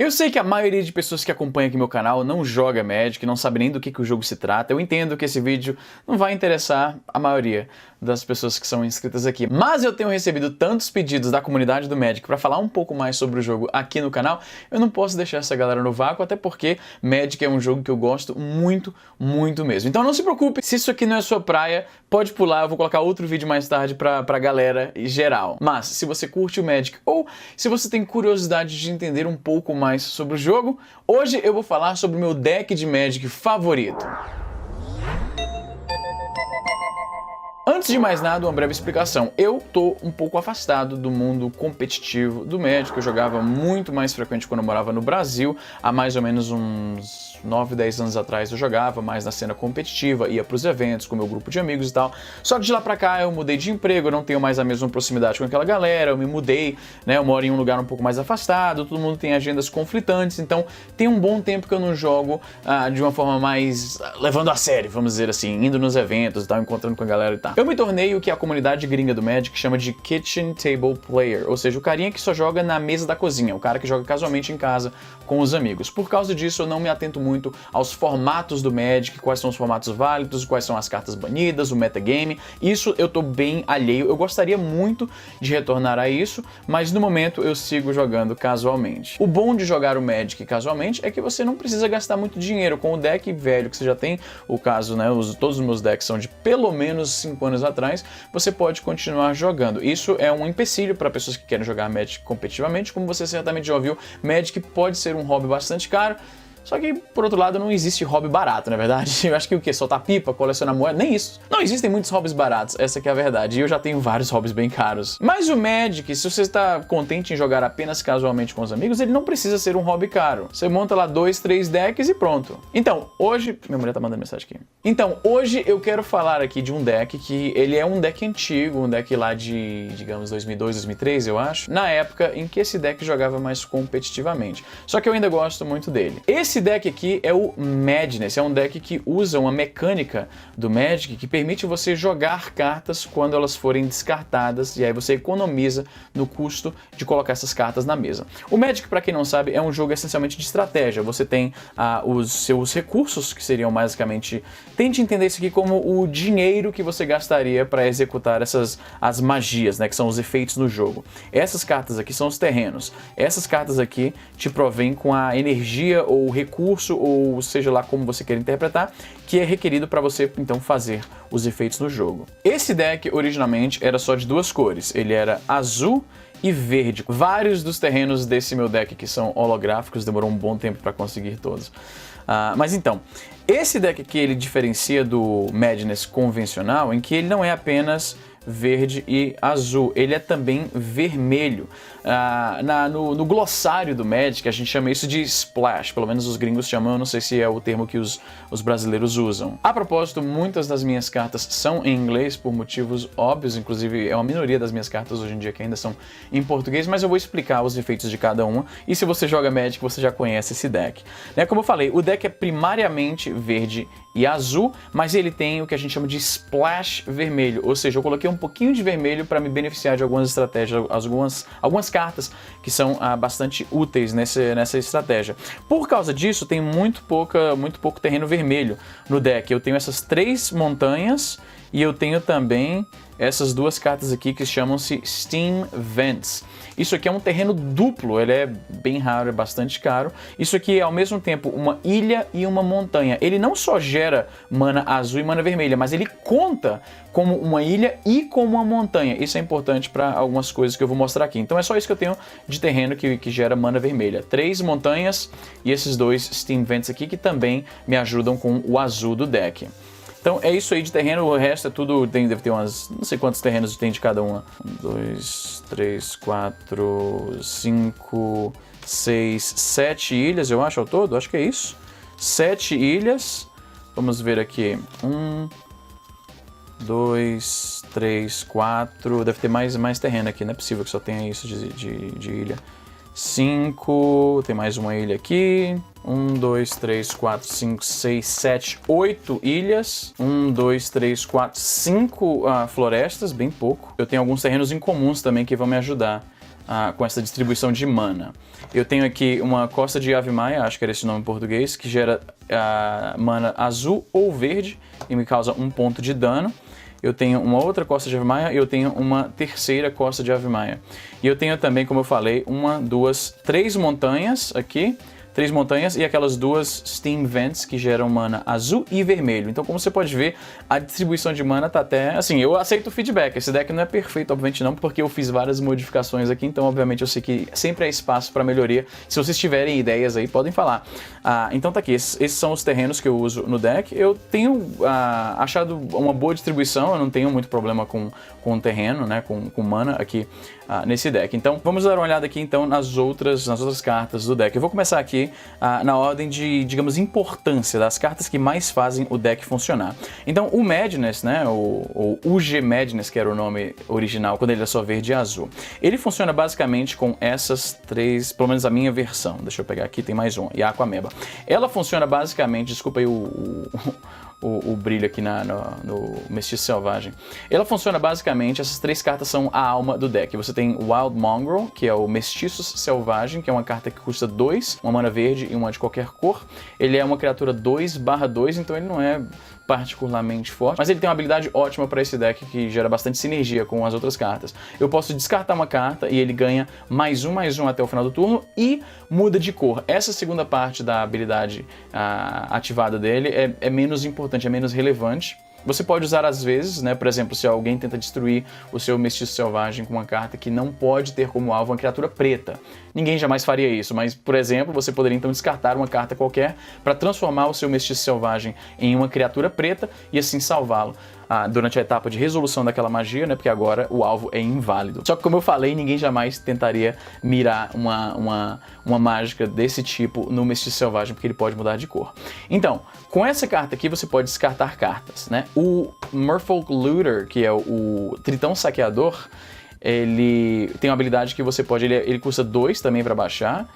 Eu sei que a maioria de pessoas que acompanham aqui meu canal não joga Magic, não sabe nem do que o jogo se trata. Eu entendo que esse vídeo não vai interessar a maioria das pessoas que são inscritas aqui. Mas eu tenho recebido tantos pedidos da comunidade do Magic para falar um pouco mais sobre o jogo aqui no canal, eu não posso deixar essa galera no vácuo, até porque Magic é um jogo que eu gosto muito, muito mesmo. Então não se preocupe, se isso aqui não é sua praia, pode pular, eu vou colocar outro vídeo mais tarde pra galera em geral. Mas se você curte o Magic ou se você tem curiosidade de entender um pouco mais sobre o jogo, hoje eu vou falar sobre o meu deck de Magic favorito. Antes de mais nada, uma breve explicação. Eu tô um pouco afastado do mundo competitivo do Magic. Eu jogava muito mais frequente quando eu morava no Brasil. Há mais ou menos uns 9, 10 anos atrás eu jogava mais na cena competitiva, ia pros eventos com meu grupo de amigos e tal. Só que de lá pra cá eu mudei de emprego, eu não tenho mais a mesma proximidade com aquela galera, eu me mudei, né? Eu moro em um lugar um pouco mais afastado, todo mundo tem agendas conflitantes, então tem um bom tempo que eu não jogo de uma forma mais levando a sério, vamos dizer assim, indo nos eventos e tal, encontrando com a galera e tal. Eu me tornei o que a comunidade gringa do Magic chama de Kitchen Table Player, ou seja, o carinha que só joga na mesa da cozinha, o cara que joga casualmente em casa com os amigos. Por causa disso, eu não me atento muito aos formatos do Magic, quais são os formatos válidos, quais são as cartas banidas, o metagame. Isso eu tô bem alheio. Eu gostaria muito de retornar a isso, mas no momento eu sigo jogando casualmente. O bom de jogar o Magic casualmente é que você não precisa gastar muito dinheiro. Com o deck velho que você já tem, o caso, né, todos os meus decks são de pelo menos 5 anos atrás, você pode continuar jogando. Isso é um empecilho para pessoas que querem jogar Magic competitivamente. Como você certamente já ouviu, Magic pode ser um hobby bastante caro. Só que, por outro lado, não existe hobby barato, na verdade. Eu acho que o quê? Soltar pipa, colecionar moeda? Nem isso. Não existem muitos hobbies baratos, essa que é a verdade. E eu já tenho vários hobbies bem caros. Mas o Magic, se você está contente em jogar apenas casualmente com os amigos, ele não precisa ser um hobby caro. Você monta lá 2, 3 decks e pronto. Então, hoje... Minha mulher tá mandando mensagem aqui. Então, hoje eu quero falar aqui de um deck que ele é um deck antigo, um deck lá de, digamos, 2002, 2003, eu acho. Na época em que esse deck jogava mais competitivamente. Só que eu ainda gosto muito dele. Esse deck aqui é o Madness, é um deck que usa uma mecânica do Magic que permite você jogar cartas quando elas forem descartadas, e aí você economiza no custo de colocar essas cartas na mesa. O Magic, para quem não sabe, é um jogo essencialmente de estratégia. Você tem os seus recursos, que seriam basicamente... Tente entender isso aqui como o dinheiro que você gastaria para executar as magias, né, que são os efeitos no jogo. Essas cartas aqui são os terrenos. Essas cartas aqui te provêm com a energia ou recurso, ou seja lá como você quer interpretar, que é requerido para você então fazer os efeitos no jogo. Esse deck originalmente era só de 2 cores, ele era azul e verde. Vários dos terrenos desse meu deck que são holográficos, demorou um bom tempo para conseguir todos. Mas então, esse deck aqui ele diferencia do Madness convencional em que ele não é apenas verde e azul, ele é também vermelho. No glossário do Magic a gente chama isso de splash, pelo menos os gringos chamam, eu não sei se é o termo que os brasileiros usam. A propósito, muitas das minhas cartas são em inglês por motivos óbvios, inclusive é uma minoria das minhas cartas hoje em dia que ainda são em português, mas eu vou explicar os efeitos de cada uma, e se você joga Magic você já conhece esse deck. Como eu falei, o deck é primariamente verde e azul, mas ele tem o que a gente chama de splash vermelho, ou seja, eu coloquei um pouquinho de vermelho para me beneficiar de algumas estratégias, algumas cartas que são bastante úteis nessa estratégia. Por causa disso, tem muito pouco terreno vermelho no deck. Eu tenho essas 3 montanhas e eu tenho também essas 2 cartas aqui que chamam-se Steam Vents. Isso aqui é um terreno duplo, ele é bem raro, é bastante caro. Isso aqui é ao mesmo tempo uma ilha e uma montanha. Ele não só gera mana azul e mana vermelha, mas ele conta como uma ilha e como uma montanha. Isso é importante para algumas coisas que eu vou mostrar aqui. Então é só isso que eu tenho de terreno que gera mana vermelha. 3 montanhas e esses 2 Steam Vents aqui que também me ajudam com o azul do deck. Então é isso aí de terreno, o resto é tudo, deve ter umas, não sei quantos terrenos tem de cada uma. 1, 2, 3, 4, 5, 6, 7 ilhas, eu acho, ao todo, acho que é isso. 7 ilhas, vamos ver aqui, 1, 2, 3, 4, deve ter mais terreno aqui, não é possível que só tenha isso de ilha. 5, tem mais uma ilha aqui, 1, 2, 3, 4, 5, 6, 7, 8 ilhas, 1, 2, 3, 4, 5 florestas, bem pouco. Eu tenho alguns terrenos incomuns também que vão me ajudar com essa distribuição de mana. Eu tenho aqui uma Costa de Ave Maia, acho que era esse nome em português, que gera mana azul ou verde e me causa 1 ponto de dano. Eu tenho uma outra Costa de Ave Maia e eu tenho uma terceira Costa de Ave Maia. E eu tenho também, como eu falei, 3 montanhas aqui. 3 montanhas e aquelas 2 Steam Vents que geram mana azul e vermelho. Então, como você pode ver, a distribuição de mana tá até... Assim, eu aceito o feedback. Esse deck não é perfeito, obviamente não, porque eu fiz várias modificações aqui, então, obviamente, eu sei que sempre há espaço para melhoria. Se vocês tiverem ideias aí, podem falar. Então tá aqui, esses são os terrenos que eu uso no deck. Eu tenho achado uma boa distribuição, eu não tenho muito problema com terreno, né, com mana aqui nesse deck. Então, vamos dar uma olhada aqui, então, nas outras cartas do deck. Eu vou começar aqui na ordem de, digamos, importância das cartas que mais fazem o deck funcionar. Então, o Madness, né, o UG Madness, que era o nome original, quando ele é só verde e azul, ele funciona basicamente com essas 3, pelo menos a minha versão. Deixa eu pegar aqui, tem mais uma, e a Aquameba. Ela funciona basicamente, desculpa aí o brilho aqui no Mestiço Selvagem. Ela funciona basicamente, essas 3 cartas são a alma do deck. Você tem Wild Mongrel, que é o Mestiço Selvagem, que é uma carta que custa 2, uma mana verde e uma de qualquer cor. Ele é uma criatura 2/2, então ele não é particularmente forte, mas ele tem uma habilidade ótima para esse deck que gera bastante sinergia com as outras cartas. Eu posso descartar uma carta e ele ganha +1/+1 até o final do turno e muda de cor. Essa segunda parte da habilidade ativada dele é menos importante, é menos relevante. Você pode usar às vezes, né, por exemplo, se alguém tenta destruir o seu Mestiço Selvagem com uma carta que não pode ter como alvo uma criatura preta. Ninguém jamais faria isso, mas, por exemplo, você poderia então descartar uma carta qualquer para transformar o seu Mestiço Selvagem em uma criatura preta e assim salvá-lo durante a etapa de resolução daquela magia, né, porque agora o alvo é inválido. Só que, como eu falei, ninguém jamais tentaria mirar uma mágica desse tipo no Mestiço Selvagem, porque ele pode mudar de cor. Então, com essa carta aqui você pode descartar cartas, né? O Merfolk Looter, que é o Tritão Saqueador, ele tem uma habilidade que você pode... Ele custa 2 também para baixar.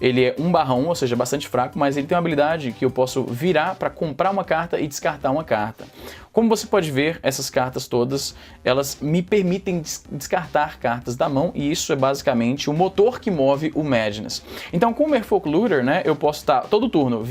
Ele é 1/1, ou seja, bastante fraco, mas ele tem uma habilidade que eu posso virar para comprar uma carta e descartar uma carta. Como você pode ver, essas cartas todas, elas me permitem descartar cartas da mão, e isso é basicamente o motor que move o Madness. Então, com o Merfolk Looter, né, eu posso estar todo turno,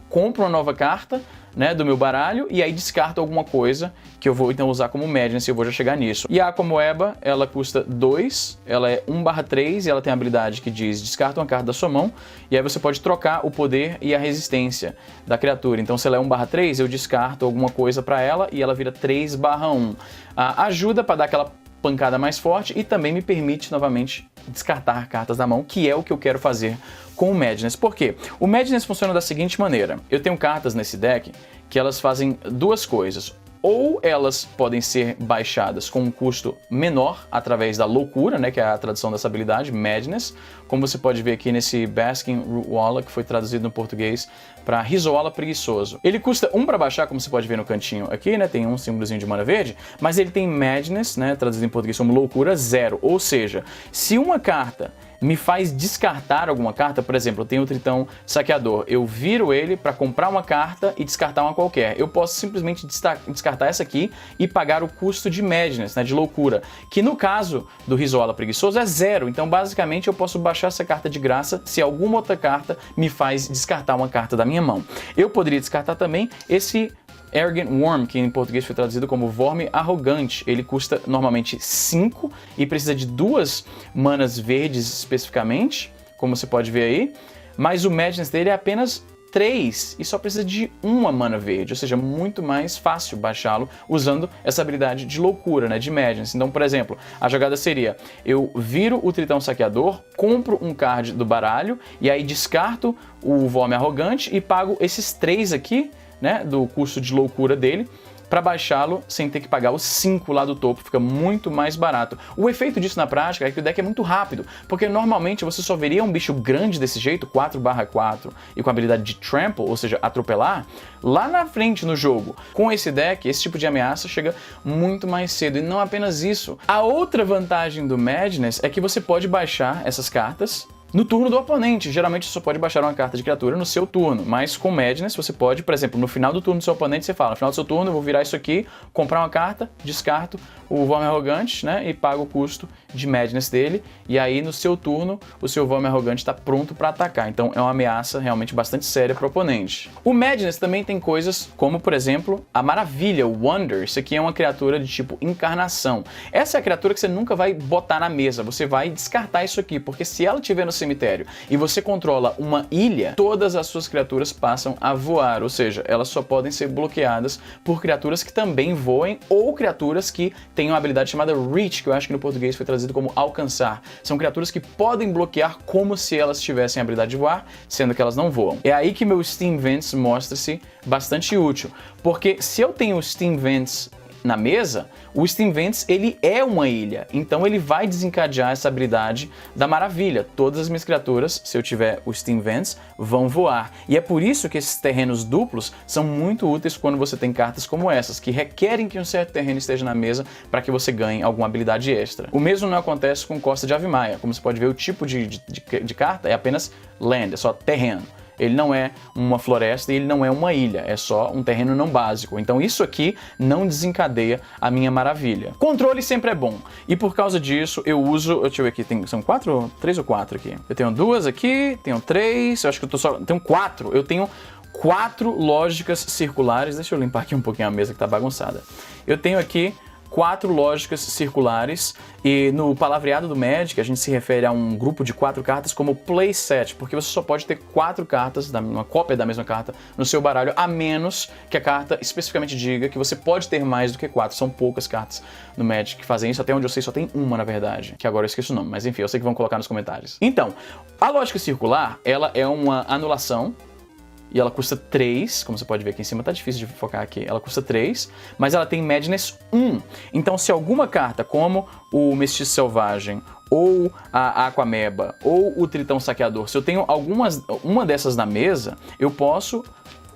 compro uma nova carta, né, do meu baralho, e aí descarto alguma coisa que eu vou então usar como Madness, e eu vou já chegar nisso. E a Aquameba, ela custa 2, ela é 1/3, e ela tem a habilidade que diz descarta uma carta da sua mão, e aí você pode trocar o poder e a resistência da criatura. Então, se ela é 1/3, eu descarto alguma coisa para ela, e ela vira 3/1. Ajuda para dar aquela pancada mais forte e também me permite novamente descartar cartas da mão, que é o que eu quero fazer com o Madness. Por quê? O Madness funciona da seguinte maneira: eu tenho cartas nesse deck que elas fazem 2 coisas. Ou elas podem ser baixadas com um custo menor através da loucura, né, que é a tradução dessa habilidade, Madness, como você pode ver aqui nesse Basking Rootwalla, que foi traduzido no português para Rizoala Preguiçoso. Ele custa 1 para baixar, como você pode ver no cantinho aqui, né, tem um símbolozinho de mana verde, mas ele tem Madness, né, traduzido em português como loucura, 0. Ou seja, se uma carta me faz descartar alguma carta, por exemplo, eu tenho o Tritão Saqueador, eu viro ele para comprar uma carta e descartar uma qualquer. Eu posso simplesmente descartar essa aqui e pagar o custo de Madness, né, de loucura, que no caso do Rizoala Preguiçoso é 0, então basicamente eu posso baixar essa carta de graça se alguma outra carta me faz descartar uma carta da minha mão. Eu poderia descartar também esse Arrogant Worm, que em português foi traduzido como Vorme Arrogante. Ele custa normalmente 5 e precisa de 2 manas verdes especificamente, como você pode ver aí, mas o Madness dele é apenas 3 e só precisa de 1 mana verde, ou seja, muito mais fácil baixá-lo usando essa habilidade de loucura, né, de Madness. Então, por exemplo, a jogada seria: eu viro o Tritão Saqueador, compro um card do baralho e aí descarto o Vorme Arrogante e pago esses 3 aqui, né, do custo de loucura dele, para baixá-lo sem ter que pagar os 5 lá do topo, fica muito mais barato. O efeito disso na prática é que o deck é muito rápido, porque normalmente você só veria um bicho grande desse jeito, 4/4, e com a habilidade de Trample, ou seja, atropelar, lá na frente no jogo. Com esse deck, esse tipo de ameaça chega muito mais cedo, e não apenas isso. A outra vantagem do Madness é que você pode baixar essas cartas no turno do oponente. Geralmente você só pode baixar uma carta de criatura no seu turno, mas com Madness você pode, por exemplo, no final do turno do seu oponente você fala, no final do seu turno eu vou virar isso aqui, comprar uma carta, descarto o Vorme Arrogante, né, e pago o custo de Madness dele, e aí no seu turno o seu Vorme Arrogante está pronto para atacar. Então é uma ameaça realmente bastante séria para o oponente. O Madness também tem coisas como, por exemplo, a Maravilha, o Wonder. Isso aqui é uma criatura de tipo encarnação. Essa é a criatura que você nunca vai botar na mesa, você vai descartar isso aqui, porque se ela estiver no cemitério e você controla uma ilha, todas as suas criaturas passam a voar, ou seja, elas só podem ser bloqueadas por criaturas que também voem ou criaturas que têm uma habilidade chamada Reach, que eu acho que no português foi trazido como alcançar. São criaturas que podem bloquear como se elas tivessem a habilidade de voar, sendo que elas não voam. É aí que meu Steam Vents mostra-se bastante útil, porque se eu tenho Steam Vents na mesa, o Steam Vents ele é uma ilha, então ele vai desencadear essa habilidade da Maravilha. Todas as minhas criaturas, se eu tiver o Steam Vents, vão voar. E é por isso que esses terrenos duplos são muito úteis quando você tem cartas como essas, que requerem que um certo terreno esteja na mesa para que você ganhe alguma habilidade extra. O mesmo não acontece com Costa de Ave Maia. Como você pode ver, o tipo de carta é apenas land, é só terreno. Ele não é uma floresta e ele não é uma ilha, é só um terreno não básico. Então isso aqui não desencadeia a minha Maravilha. Controle sempre é bom. E por causa disso eu uso, deixa eu ver aqui, são 3 ou 4 aqui. Eu tenho 2 aqui, tenho 3, eu acho que eu tenho 4. Eu tenho 4 lógicas circulares. Deixa eu limpar aqui um pouquinho a mesa que tá bagunçada. Eu tenho aqui 4 lógicas circulares, e no palavreado do Magic a gente se refere a um grupo de 4 cartas como playset, porque você só pode ter 4 cartas, uma cópia da mesma carta no seu baralho, a menos que a carta especificamente diga que você pode ter mais do que 4. São poucas cartas no Magic que fazem isso, até onde eu sei só tem uma na verdade, que agora eu esqueço o nome, mas enfim, eu sei que vão colocar nos comentários. Então, a lógica circular, ela é uma anulação, e ela custa 3, como você pode ver aqui em cima, tá difícil de focar aqui, ela custa 3, mas ela tem Madness 1. Então se alguma carta, como o Mestiço Selvagem, ou a Aquameba, ou o Tritão Saqueador, se eu tenho uma dessas na mesa, eu posso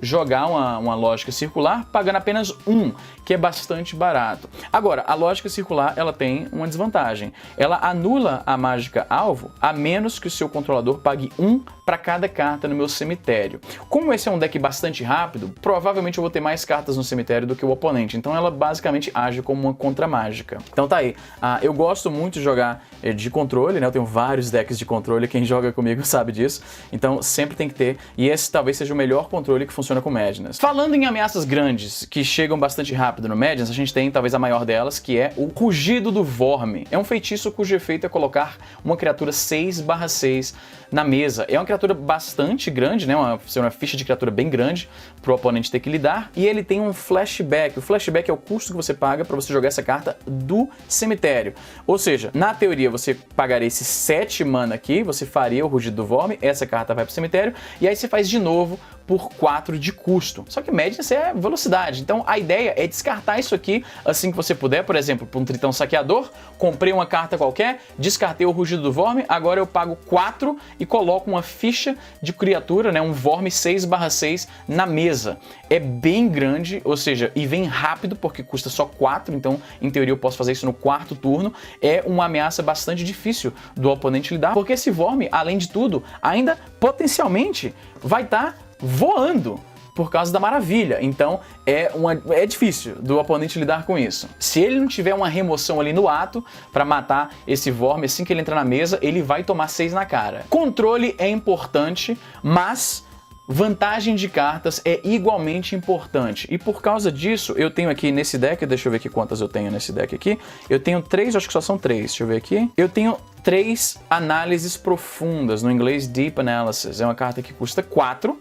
jogar uma lógica circular pagando apenas 1, que é bastante barato. Agora, a lógica circular ela tem uma desvantagem. Ela anula a mágica alvo a menos que o seu controlador pague 1 para cada carta no meu cemitério. Como esse é um deck bastante rápido, provavelmente eu vou ter mais cartas no cemitério do que o oponente, então ela basicamente age como uma contra-mágica. Então tá aí, eu gosto muito de jogar de controle, né? Eu tenho vários decks de controle, quem joga comigo sabe disso, então sempre tem que ter, e esse talvez seja o melhor controle que funciona com Madness. Falando em ameaças grandes, que chegam bastante rápido no Madness, a gente tem talvez a maior delas, que é o Rugido do Vorme. É um feitiço cujo efeito é colocar uma criatura 6/6 na mesa. É uma criatura bastante grande, né? Uma ficha de criatura bem grande para o oponente ter que lidar, e ele tem um flashback. O flashback é o custo que você paga para você jogar essa carta do cemitério. Ou seja, na teoria você pagaria esse 7 mana aqui, você faria o Rugido do Vorme, essa carta vai para o cemitério, e aí você faz de novo por 4 de custo. Só que Madness é velocidade, então a ideia é descartar isso aqui assim que você puder. Por exemplo, para um Tritão Saqueador, comprei uma carta qualquer, descartei o Rugido do Vorme, agora eu pago 4 e coloco uma ficha de criatura, né, um Vorme 6/6 na mesa. É bem grande, ou seja, e vem rápido porque custa só 4, então em teoria eu posso fazer isso no 4º turno. É uma ameaça bastante difícil do oponente lidar, porque esse Vorme, além de tudo, ainda potencialmente vai estar voando por causa da Maravilha, então é difícil do oponente lidar com isso. Se ele não tiver uma remoção ali no ato para matar esse Vorme assim que ele entrar na mesa, ele vai tomar 6 na cara. Controle é importante, mas vantagem de cartas é igualmente importante, e por causa disso eu tenho aqui nesse deck, deixa eu ver aqui quantas eu tenho nesse deck aqui, eu tenho 3, acho que só são 3, deixa eu ver aqui, eu tenho 3 análises profundas, no inglês Deep Analysis, é uma carta que custa 4,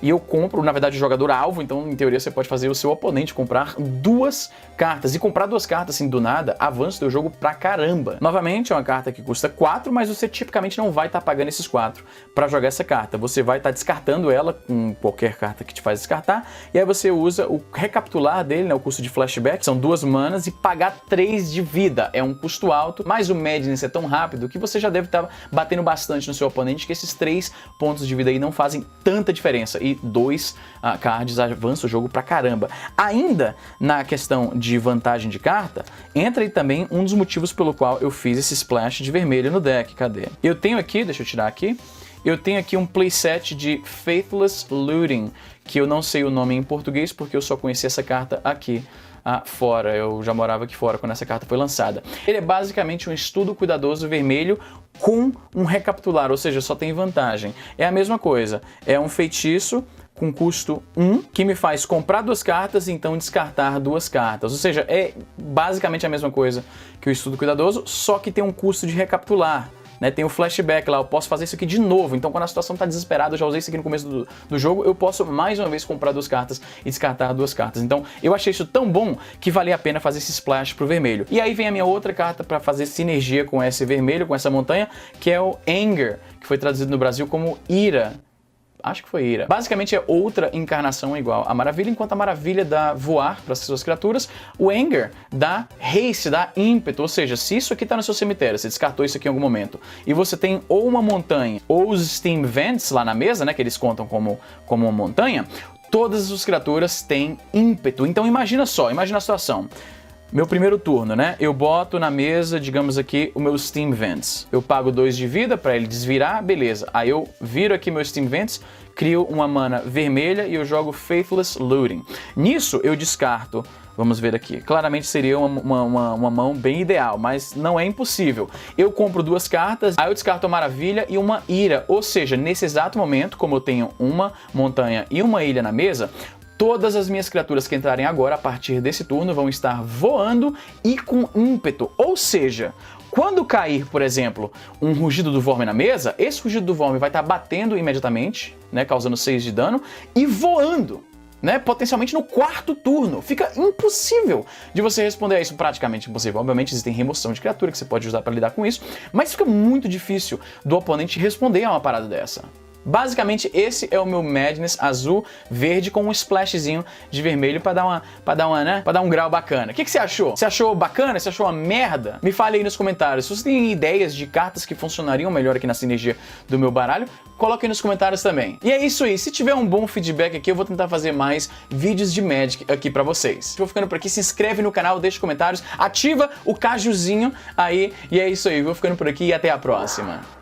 e eu compro, na verdade, o jogador alvo, então em teoria você pode fazer o seu oponente comprar 2 cartas. E comprar 2 cartas assim do nada avança o teu jogo pra caramba. Novamente, é uma carta que custa 4, mas você tipicamente não vai estar pagando esses 4 pra jogar essa carta. Você vai estar descartando ela com qualquer carta que te faz descartar, e aí você usa o recapitular dele, né, o custo de flashback, são 2 manas, e pagar 3 de vida. É um custo alto, mas o Madness é tão rápido que você já deve estar batendo bastante no seu oponente, que esses 3 pontos de vida aí não fazem tanta diferença. E e 2 cards avança o jogo pra caramba. Ainda na questão de vantagem de carta, entra aí também um dos motivos pelo qual eu fiz esse splash de vermelho no deck. Cadê? Eu tenho aqui, deixa eu tirar aqui, eu tenho aqui um playset de Faithless Looting, que eu não sei o nome em português porque eu só conheci essa carta aqui fora, eu já morava aqui fora quando essa carta foi lançada. Ele é basicamente um estudo cuidadoso vermelho com um recapitular, ou seja, só tem vantagem. É a mesma coisa, é um feitiço com custo 1, que me faz comprar 2 cartas e então descartar 2 cartas. Ou seja, é basicamente a mesma coisa que o estudo cuidadoso, só que tem um custo de recapitular. Né, tem o flashback lá, eu posso fazer isso aqui de novo, então quando a situação tá desesperada, eu já usei isso aqui no começo do jogo, eu posso mais uma vez comprar 2 cartas e descartar 2 cartas. Então eu achei isso tão bom que valia a pena fazer esse splash pro vermelho. E aí vem a minha outra carta para fazer sinergia com esse vermelho, com essa montanha, que é o Anger, que foi traduzido no Brasil como Ira. Acho que foi Ira. Basicamente é outra encarnação igual a Maravilha, enquanto a Maravilha dá voar para as suas criaturas, o Anger dá haste, dá ímpeto, ou seja, se isso aqui tá no seu cemitério, você descartou isso aqui em algum momento, e você tem ou uma montanha, ou os Steam Vents lá na mesa, né, que eles contam como uma montanha, todas as suas criaturas têm ímpeto. Então imagina só, imagina a situação. Meu primeiro turno, né? Eu boto na mesa, digamos aqui, o meu Steam Vents. Eu pago 2 de vida para ele desvirar, beleza. Aí eu viro aqui meu Steam Vents, crio uma mana vermelha e eu jogo Faithless Looting. Nisso eu descarto, vamos ver aqui, claramente seria uma mão bem ideal, mas não é impossível. Eu compro 2 cartas, aí eu descarto a Maravilha e uma Ira. Ou seja, nesse exato momento, como eu tenho uma montanha e uma ilha na mesa, todas as minhas criaturas que entrarem agora, a partir desse turno, vão estar voando e com ímpeto. Ou seja, quando cair, por exemplo, um rugido do Vorme na mesa, esse rugido do Vorme vai estar batendo imediatamente, né, causando 6 de dano, e voando, né, potencialmente no 4º turno. Fica impossível de você responder a isso, praticamente impossível. Obviamente existem remoção de criatura que você pode usar para lidar com isso, mas fica muito difícil do oponente responder a uma parada dessa. Basicamente esse é o meu Madness azul verde com um splashzinho de vermelho para dar um grau bacana. O que você achou? Você achou bacana? Você achou uma merda? Me fale aí nos comentários. Se você tem ideias de cartas que funcionariam melhor aqui na sinergia do meu baralho, coloque aí nos comentários também. E é isso aí. Se tiver um bom feedback aqui, eu vou tentar fazer mais vídeos de Magic aqui para vocês. Vou ficando por aqui. Se inscreve no canal, deixa comentários, ativa o cajuzinho aí. E é isso aí. Vou ficando por aqui e até a próxima.